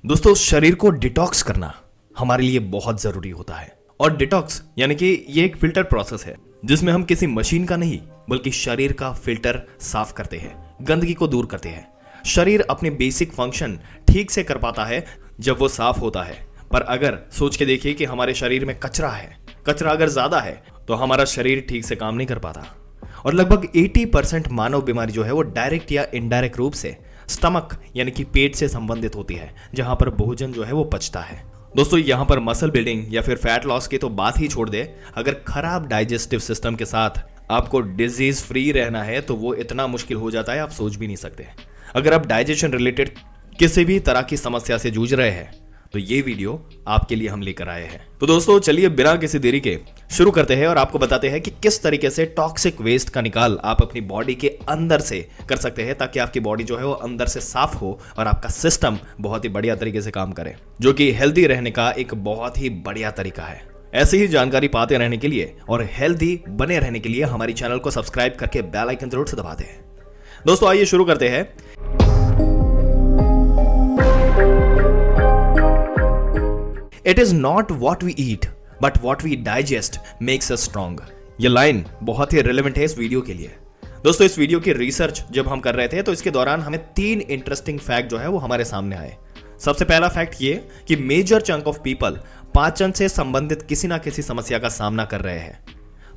दोस्तों, शरीर को डिटॉक्स करना हमारे लिए बहुत जरूरी होता है। और डिटॉक्स यानी कि ये एक फिल्टर प्रोसेस है जिसमें हम किसी मशीन का नहीं बल्कि शरीर का फिल्टर साफ करते हैं, गंदगी को दूर करते हैं। शरीर अपने बेसिक फंक्शन ठीक से कर पाता है जब वो साफ होता है। पर अगर सोच के देखिए कि हमारे शरीर में कचरा है, कचरा अगर ज्यादा है तो हमारा शरीर ठीक से काम नहीं कर पाता। और लगभग 80% मानव बीमारी जो है वो डायरेक्ट या इनडायरेक्ट रूप से स्टमक यानी कि पेट से संबंधित होती है, जहां पर भोजन जो है वो पचता है। दोस्तों, यहां पर मसल बिल्डिंग या फिर फैट लॉस की तो बात ही छोड़ दे, अगर खराब डाइजेस्टिव सिस्टम के साथ आपको डिजीज फ्री रहना है तो वो इतना मुश्किल हो जाता है, आप सोच भी नहीं सकते। अगर आप डाइजेशन रिलेटेड किसी भी तरह की समस्या से जूझ रहे हैं तो ये वीडियो आपके लिए हम लेकर आए हैं। तो दोस्तों, चलिए बिना किसी देरी के शुरू करते हैं और आपको बताते हैं कि किस तरीके से टॉक्सिक वेस्ट का निकाल आप अपनी बॉडी के अंदर से कर सकते हैं, ताकि आपकी बॉडी जो है वो अंदर से साफ हो और आपका सिस्टम बहुत ही बढ़िया तरीके से काम करे, जो कि हेल्दी रहने का एक बहुत ही बढ़िया तरीका है। ऐसी ही जानकारी पाते रहने के लिए और हेल्दी बने रहने के लिए हमारी चैनल को सब्सक्राइब करके बेल आइकन जरूर से दबा दें। दोस्तों, आइए शुरू करते हैं। It is not what we eat, but what we digest makes us strong। ये लाइन बहुत ही रिलेवेंट है इस वीडियो के लिए। दोस्तों, इस वीडियो की रिसर्च जब हम कर रहे थे तो इसके दौरान हमें 3 इंटरेस्टिंग फैक्ट जो है वो हमारे सामने आए। सबसे पहला फैक्ट ये कि मेजर चंक ऑफ पीपल पाचन से संबंधित किसी ना किसी समस्या का सामना कर रहे हैं।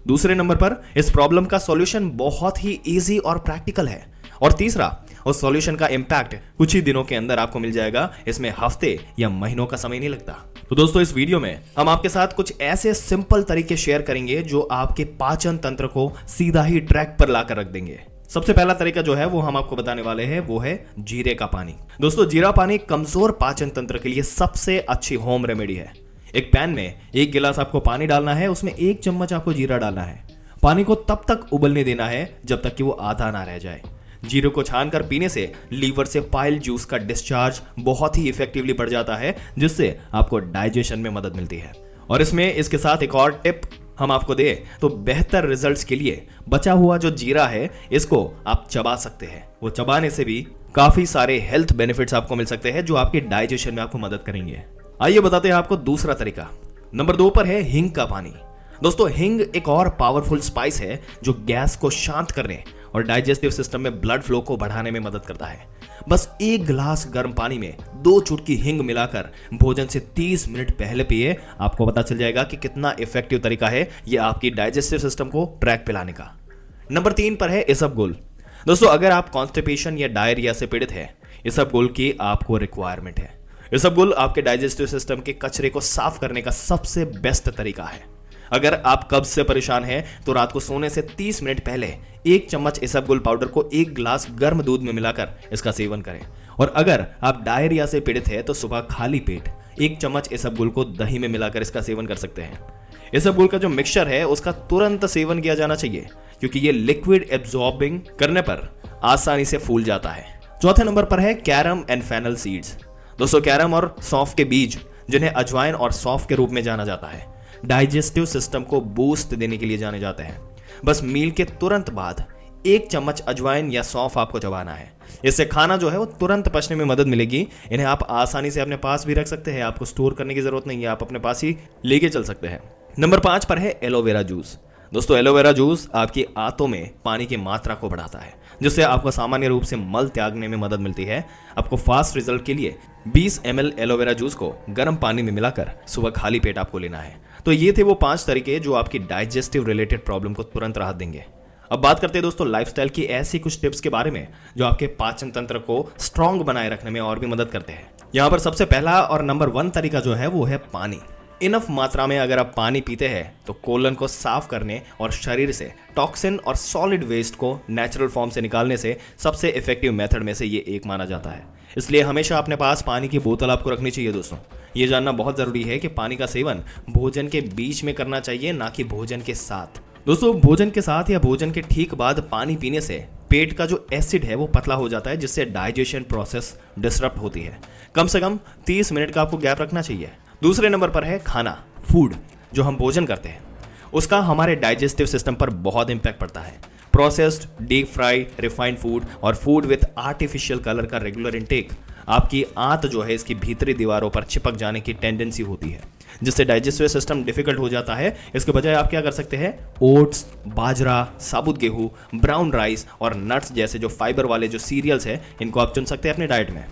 दूसरे नंबर पर इस प्रॉब्लम का सॉल्यूशन बहुत ही इजी और प्रैक्टिकल है। और तीसरा, उस सॉल्यूशन का इंपैक्ट कुछ ही दिनों के अंदर आपको मिल जाएगा, इसमें हफ्ते या महीनों का समय नहीं लगता। तो दोस्तों, इस वीडियो में हम आपके साथ कुछ ऐसे सिंपल तरीके शेयर करेंगे जो आपके पाचन तंत्र को सीधा ही ट्रैक पर लाकर रख देंगे। सबसे पहला तरीका जो है वो हम आपको बताने वाले हैं, वो है जीरे का पानी। दोस्तों, जीरा पानी कमजोर पाचन तंत्र के लिए सबसे अच्छी होम रेमेडी है। एक पैन में 1 गिलास आपको पानी डालना है, उसमें 1 चम्मच आपको जीरा डालना है। पानी को तब तक उबलने देना है जब तक कि वो आधा ना रह जाए। जीरे को छानकर पीने से लीवर से पाइल जूस का डिस्चार्ज बहुत ही इफेक्टिवली बढ़ जाता है, जिससे आपको डाइजेशन में मदद मिलती है। और इसमें इसके साथ एक और टिप हम आपको दे तो बेहतर रिजल्ट्स के लिए बचा हुआ जो जीरा है इसको आप चबा सकते हैं। वो चबाने से भी काफी सारे हेल्थ बेनिफिट्स आपको मिल सकते हैं जो आपके डाइजेशन में आपको मदद करेंगे। आइए बताते हैं आपको दूसरा तरीका। नंबर 2 पर है हींग का पानी। दोस्तों, हींग एक और पावरफुल स्पाइस है जो गैस को शांत करने और डाइजेस्टिव सिस्टम में ब्लड फ्लो को बढ़ाने में मदद करता है। बस 1 गिलास गर्म पानी में 2 चुटकी हींग मिलाकर भोजन से 30 मिनट पहले पिए, आपको पता चल जाएगा कि कितना इफेक्टिव तरीका है यह आपकी डाइजेस्टिव सिस्टम को ट्रैक पे लाने का। नंबर 3 पर है इसबगोल। दोस्तों, अगर आप कॉन्स्टिपेशन या डायरिया से पीड़ित है, इसबगोल की आपको रिक्वायरमेंट है। इसबगोल आपके डाइजेस्टिव सिस्टम के कचरे को साफ करने का सबसे बेस्ट तरीका है। अगर आप कब्ज से परेशान हैं तो रात को सोने से 30 मिनट पहले 1 चम्मच इसबगोल पाउडर को 1 गिलास गर्म दूध में मिलाकर इसका सेवन करें। और अगर आप डायरिया से पीड़ित हैं तो सुबह खाली पेट 1 चम्मच इसबगोल को दही में मिलाकर इसका सेवन कर सकते हैं। इसबगोल का जो मिक्सचर है उसका तुरंत सेवन किया जाना चाहिए, क्योंकि ये लिक्विड एब्जॉर्बिंग करने पर आसानी से फूल जाता है। चौथे नंबर पर है कैरम एंड फेनल सीड्स। दोस्तों, कैरम और सौंफ के बीज, जिन्हें अजवाइन और सौंफ के रूप में जाना जाता है, डाइजेस्टिव सिस्टम को बूस्ट देने के लिए जाने जाते हैं। बस मील के तुरंत बाद 1 चम्मच अजवाइन या सौंफ आपको चबाना है। इससे खाना जो है वो तुरंत पचने में मदद मिलेगी। इन्हें आप आसानी से अपने पास भी रख सकते हैं, आपको स्टोर करने की जरूरत नहीं है, आप अपने पास ही लेके चल सकते हैं। नंबर 5 पर है एलोवेरा जूस। दोस्तों, एलोवेरा जूस आपकी आंतों में पानी की मात्रा को बढ़ाता है, जिससे आपको सामान्य रूप से मल त्यागने में मदद मिलती है। आपको फास्ट रिजल्ट के लिए 20 ml एलोवेरा जूस को गर्म पानी में मिलाकर सुबह खाली पेट आपको लेना है। तो ये थे वो 5 तरीके जो आपकी डाइजेस्टिव रिलेटेड प्रॉब्लम को तुरंत राहत देंगे। अब बात करते हैं दोस्तों लाइफस्टाइल की ऐसी कुछ टिप्स के बारे में जो आपके पाचन तंत्र को स्ट्रांग बनाए रखने में और भी मदद करते हैं। यहाँ पर सबसे पहला और नंबर 1 तरीका जो है वो है पानी। इनफ मात्रा में अगर आप पानी पीते हैं तो कोलन को साफ करने और शरीर से टॉक्सिन और सॉलिड वेस्ट को नेचुरल फॉर्म से निकालने से सबसे इफेक्टिव मेथड में से ये एक माना जाता है। इसलिए हमेशा अपने पास पानी की बोतल आपको रखनी चाहिए। दोस्तों, ये जानना बहुत जरूरी है कि पानी का सेवन भोजन के बीच में करना चाहिए, ना कि भोजन के साथ। दोस्तों, भोजन के साथ या भोजन के ठीक बाद पानी पीने से पेट का जो एसिड है वो पतला हो जाता है, जिससे डाइजेशन प्रोसेस डिसरप्ट होती है। कम से कम 30 मिनट का आपको गैप रखना चाहिए। दूसरे नंबर पर है खाना, फूड। जो हम भोजन करते हैं उसका हमारे डाइजेस्टिव सिस्टम पर बहुत इंपैक्ट पड़ता है। Processed, deep fry, refined food और फूड विथ आर्टिफिशियल कलर का रेगुलर इंटेक आपकी आंत जो है इसकी भीतरी दीवारों पर चिपक जाने की टेंडेंसी होती है, जिससे डाइजेस्टिव सिस्टम डिफिकल्ट हो जाता है। इसके बजाय आप क्या कर सकते हैं, ओट्स, बाजरा, साबुत गेहूं, ब्राउन राइस और नट्स जैसे जो फाइबर वाले जो सीरियल्स है इनको आप चुन सकते हैं अपने डाइट में।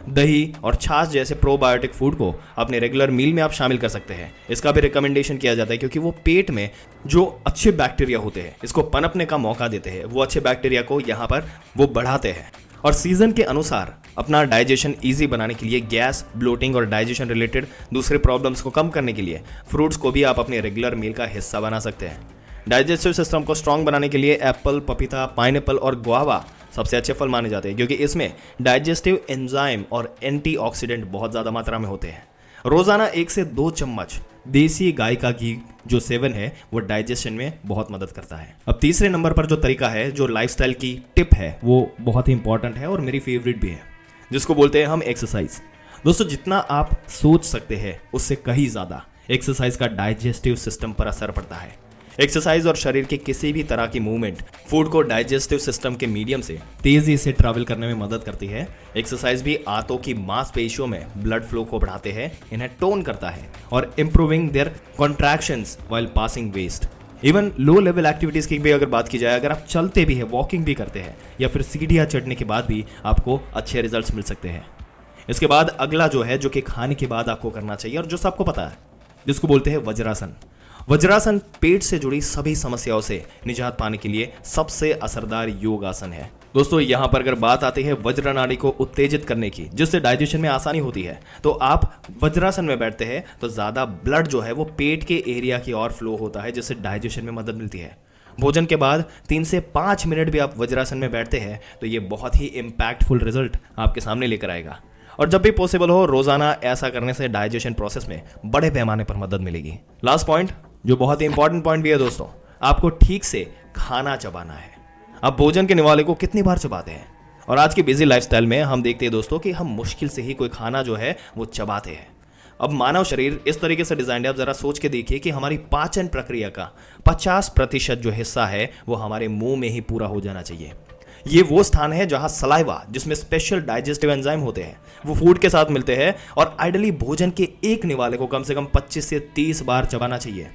दही और छाछ जैसे प्रोबायोटिक फूड को अपने रेगुलर मील में आप शामिल कर सकते हैं। इसका भी रिकमेंडेशन किया जाता है क्योंकि वो पेट में जो अच्छे बैक्टीरिया होते हैं इसको पनपने का मौका देते हैं, वो अच्छे बैक्टीरिया को यहाँ पर वो बढ़ाते हैं। और सीजन के अनुसार अपना डाइजेशन इजी बनाने के लिए, गैस, ब्लोटिंग और डाइजेशन रिलेटेड दूसरे प्रॉब्लम्स को कम करने के लिए फ्रूट्स को भी आप अपने रेगुलर मील का हिस्सा बना सकते हैं। डाइजेस्टिव सिस्टम को स्ट्रांग बनाने के लिए एप्पल, पपीता, पाइनएप्पल और गुआवा सबसे अच्छे फल माने जाते हैं क्योंकि इसमें डाइजेस्टिव एंजाइम और एंटीऑक्सीडेंट बहुत ज़्यादा मात्रा में होते हैं। रोज़ाना 1 से 2 चम्मच देसी गाय का घी जो सेवन है वो डाइजेशन में बहुत मदद करता है। अब तीसरे नंबर पर जो तरीका है, जो लाइफस्टाइल की टिप है, वो बहुत ही इंपॉर्टेंट है और मेरी फेवरेट भी है, जिसको बोलते हैं हम एक्सरसाइज। दोस्तों, जितना आप सोच सकते हैं उससे कहीं ज़्यादा एक्सरसाइज का डाइजेस्टिव सिस्टम पर असर पड़ता है। एक्सरसाइज और शरीर के किसी भी तरह की मूवमेंट फूड को डाइजेस्टिव सिस्टम के मीडियम से तेजी से ट्रैवल करने में मदद करती है। एक्सरसाइज भी आंतों की मांसपेशियों में ब्लड फ्लो को बढ़ाते हैं, इन्हें टोन करता है और improving their contractions while passing waste. Even low level activities की भी अगर बात की जाए, अगर आप चलते भी हैं, वॉकिंग भी करते हैं या फिर सीढ़ियां चढ़ने के बाद भी आपको अच्छे रिजल्ट्स मिल सकते हैं। इसके बाद अगला जो है, जो कि खाने के बाद आपको करना चाहिए और जो सबको पता है, जिसको बोलते हैं वज्रासन। वज्रासन पेट से जुड़ी सभी समस्याओं से निजात पाने के लिए सबसे असरदार योग आसन है। दोस्तों, यहाँ पर अगर बात आती है वज्र नाड़ी को उत्तेजित करने की, जिससे डाइजेशन में आसानी होती है, तो आप वज्रासन में बैठते हैं तो ज़्यादा ब्लड जो है वो पेट के एरिया की ओर फ्लो होता है, जिससे डाइजेशन में मदद मिलती है। भोजन के बाद 3 से 5 मिनट भी आप वज्रासन में बैठते हैं तो ये बहुत ही इम्पैक्टफुल रिजल्ट आपके सामने लेकर आएगा। और जब भी पॉसिबल हो, रोजाना ऐसा करने से डाइजेशन प्रोसेस में बड़े पैमाने पर मदद मिलेगी। लास्ट पॉइंट, जो बहुत ही इंपॉर्टेंट पॉइंट भी है दोस्तों, आपको ठीक से खाना चबाना है। आप भोजन के निवाले को कितनी बार चबाते हैं? और आज की बिजी लाइफस्टाइल में हम देखते हैं दोस्तों कि हम मुश्किल से ही कोई खाना जो है वो चबाते हैं। अब मानव शरीर इस तरीके से डिजाइंड है, आप जरा सोच के देखिए कि हमारी पाचन प्रक्रिया का 50% जो हिस्सा है वो हमारे मुंह में ही पूरा हो जाना चाहिए। ये वो स्थान है जहां सलाइवा, जिसमें स्पेशल डाइजेस्टिव एंजाइम होते हैं, वो फूड के साथ मिलते हैं और आइडियली भोजन के एक निवाले को कम से कम 25 से 30 बार चबाना चाहिए।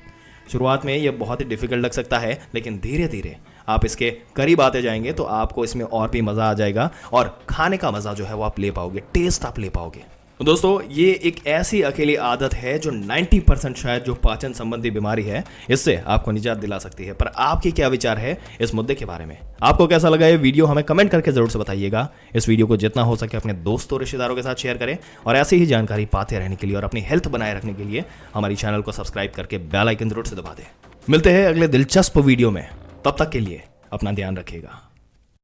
शुरुआत में ये बहुत ही डिफिकल्ट लग सकता है, लेकिन धीरे धीरे आप इसके करीब आते जाएंगे तो आपको इसमें और भी मज़ा आ जाएगा और खाने का मज़ा जो है वो आप ले पाओगे, टेस्ट आप ले पाओगे। तो दोस्तों, ये एक ऐसी अकेली आदत है जो 90% शायद जो पाचन संबंधी बीमारी है इससे आपको निजात दिला सकती है। पर आपके क्या विचार है इस मुद्दे के बारे में? आपको कैसा लगा ये वीडियो, हमें कमेंट करके जरूर से बताइएगा। इस वीडियो को जितना हो सके अपने दोस्तों, रिश्तेदारों के साथ शेयर करें और ऐसी ही जानकारी पाते रहने के लिए और अपनी हेल्थ बनाए रखने के लिए हमारी चैनल को सब्सक्राइब करके बेल आइकन जरूर से दबा दें। मिलते हैं अगले दिलचस्प वीडियो में, तब तक के लिए अपना ध्यान रखिएगा।